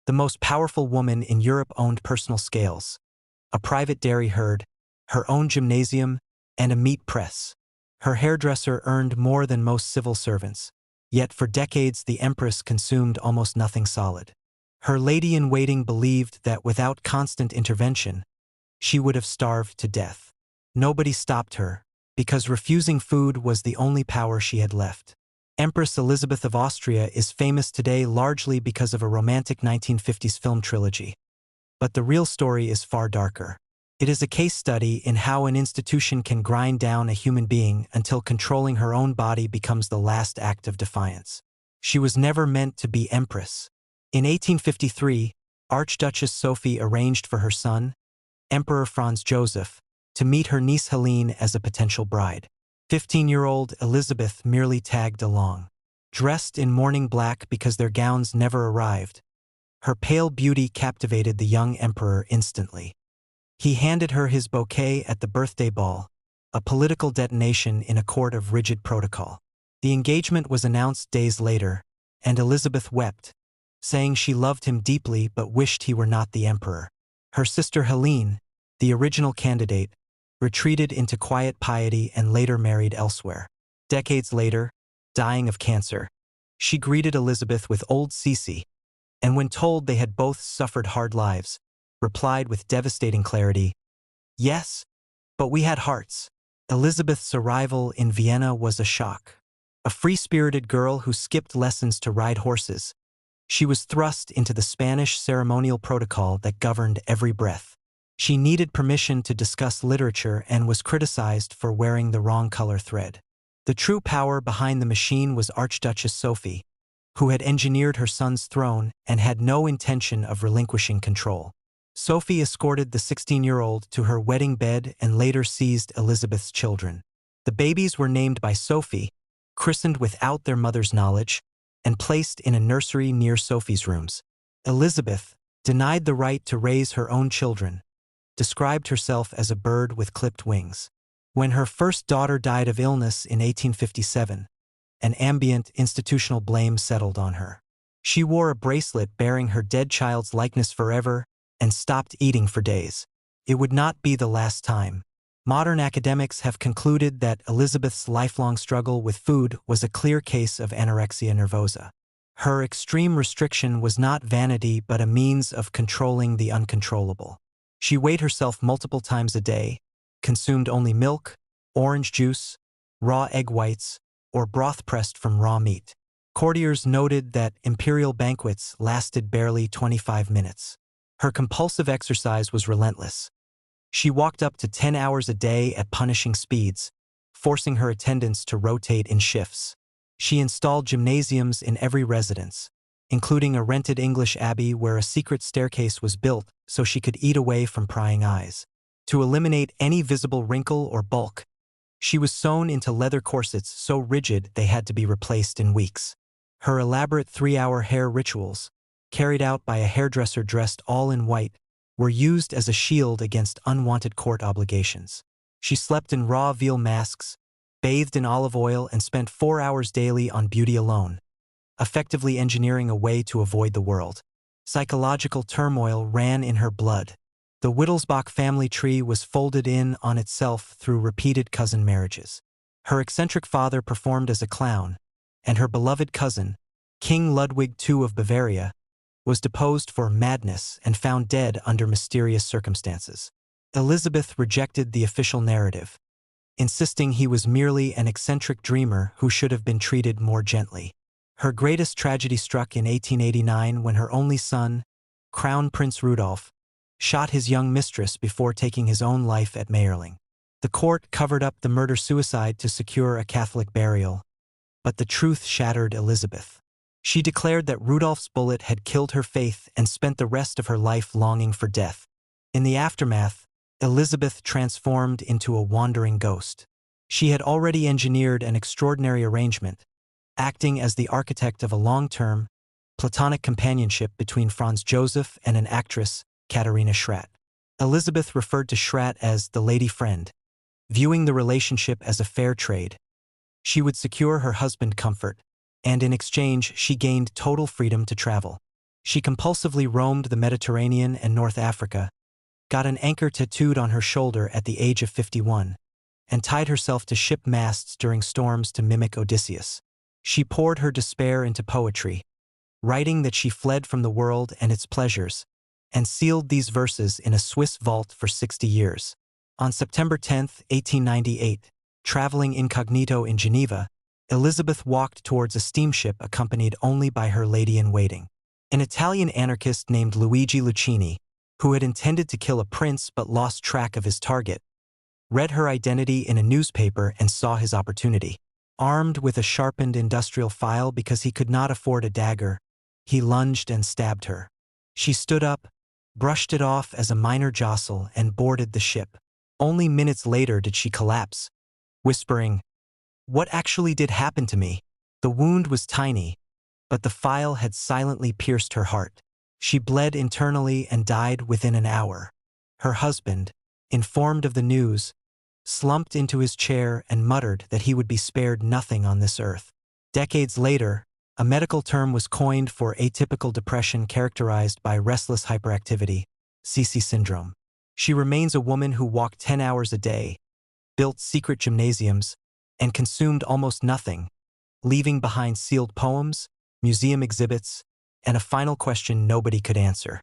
The most powerful woman in Europe owned personal scales, a private dairy herd, her own gymnasium, and a meat press. Her hairdresser earned more than most civil servants, yet for decades the empress consumed almost nothing solid. Her lady-in-waiting believed that without constant intervention, she would have starved to death. Nobody stopped her, because refusing food was the only power she had left. Empress Elisabeth of Austria is famous today largely because of a romantic 1950s film trilogy. But the real story is far darker. It is a case study in how an institution can grind down a human being until controlling her own body becomes the last act of defiance. She was never meant to be empress. In 1853, Archduchess Sophie arranged for her son, Emperor Franz Joseph, to meet her niece Helene as a potential bride. 15-year-old Elizabeth merely tagged along. Dressed in mourning black because their gowns never arrived, her pale beauty captivated the young emperor instantly. He handed her his bouquet at the birthday ball, a political detonation in a court of rigid protocol. The engagement was announced days later, and Elizabeth wept, saying she loved him deeply but wished he were not the emperor. Her sister Helene, the original candidate, retreated into quiet piety and later married elsewhere. Decades later, dying of cancer, she greeted Elizabeth with old Sisi, and when told they had both suffered hard lives, replied with devastating clarity, "Yes, but we had hearts." Elizabeth's arrival in Vienna was a shock. A free-spirited girl who skipped lessons to ride horses, she was thrust into the Spanish ceremonial protocol that governed every breath. She needed permission to discuss literature and was criticized for wearing the wrong color thread. The true power behind the machine was Archduchess Sophie, who had engineered her son's throne and had no intention of relinquishing control. Sophie escorted the 16-year-old to her wedding bed and later seized Elizabeth's children. The babies were named by Sophie, christened without their mother's knowledge, and placed in a nursery near Sophie's rooms. Elizabeth, denied the right to raise her own children, described herself as a bird with clipped wings. When her first daughter died of illness in 1857, an ambient institutional blame settled on her. She wore a bracelet bearing her dead child's likeness forever and stopped eating for days. It would not be the last time. Modern academics have concluded that Elizabeth's lifelong struggle with food was a clear case of anorexia nervosa. Her extreme restriction was not vanity but a means of controlling the uncontrollable. She weighed herself multiple times a day, consumed only milk, orange juice, raw egg whites, or broth pressed from raw meat. Courtiers noted that imperial banquets lasted barely 25 minutes. Her compulsive exercise was relentless. She walked up to 10 hours a day at punishing speeds, forcing her attendants to rotate in shifts. She installed gymnasiums in every residence, including a rented English abbey where a secret staircase was built so she could eat away from prying eyes. To eliminate any visible wrinkle or bulk, she was sewn into leather corsets so rigid they had to be replaced in weeks. Her elaborate 3-hour hair rituals, carried out by a hairdresser dressed all in white, were used as a shield against unwanted court obligations. She slept in raw veal masks, bathed in olive oil, and spent 4 hours daily on beauty alone, effectively engineering a way to avoid the world. Psychological turmoil ran in her blood. The Wittelsbach family tree was folded in on itself through repeated cousin marriages. Her eccentric father performed as a clown, and her beloved cousin, King Ludwig II of Bavaria, was deposed for madness and found dead under mysterious circumstances. Elizabeth rejected the official narrative, insisting he was merely an eccentric dreamer who should have been treated more gently. Her greatest tragedy struck in 1889 when her only son, Crown Prince Rudolf, shot his young mistress before taking his own life at Mayerling. The court covered up the murder-suicide to secure a Catholic burial, but the truth shattered Elizabeth. She declared that Rudolph's bullet had killed her faith and spent the rest of her life longing for death. In the aftermath, Elizabeth transformed into a wandering ghost. She had already engineered an extraordinary arrangement, acting as the architect of a long-term, platonic companionship between Franz Joseph and an actress, Katharina Schratt. Elizabeth referred to Schratt as the lady friend, viewing the relationship as a fair trade. She would secure her husband comfort, and in exchange she gained total freedom to travel. She compulsively roamed the Mediterranean and North Africa, got an anchor tattooed on her shoulder at the age of 51, and tied herself to ship masts during storms to mimic Odysseus. She poured her despair into poetry, writing that she fled from the world and its pleasures, and sealed these verses in a Swiss vault for 60 years. On September 10, 1898, traveling incognito in Geneva, Elizabeth walked towards a steamship accompanied only by her lady-in-waiting, an Italian anarchist named Luigi Lucchini, who had intended to kill a prince but lost track of his target, read her identity in a newspaper and saw his opportunity. Armed with a sharpened industrial file because he could not afford a dagger, he lunged and stabbed her. She stood up, brushed it off as a minor jostle, and boarded the ship. Only minutes later did she collapse, whispering, "What actually did happen to me?" The wound was tiny, but the file had silently pierced her heart. She bled internally and died within an hour. Her husband, informed of the news, slumped into his chair and muttered that he would be spared nothing on this earth. Decades later, a medical term was coined for atypical depression characterized by restless hyperactivity, Sisi syndrome. She remains a woman who walked 10 hours a day, built secret gymnasiums, and consumed almost nothing, leaving behind sealed poems, museum exhibits, and a final question nobody could answer.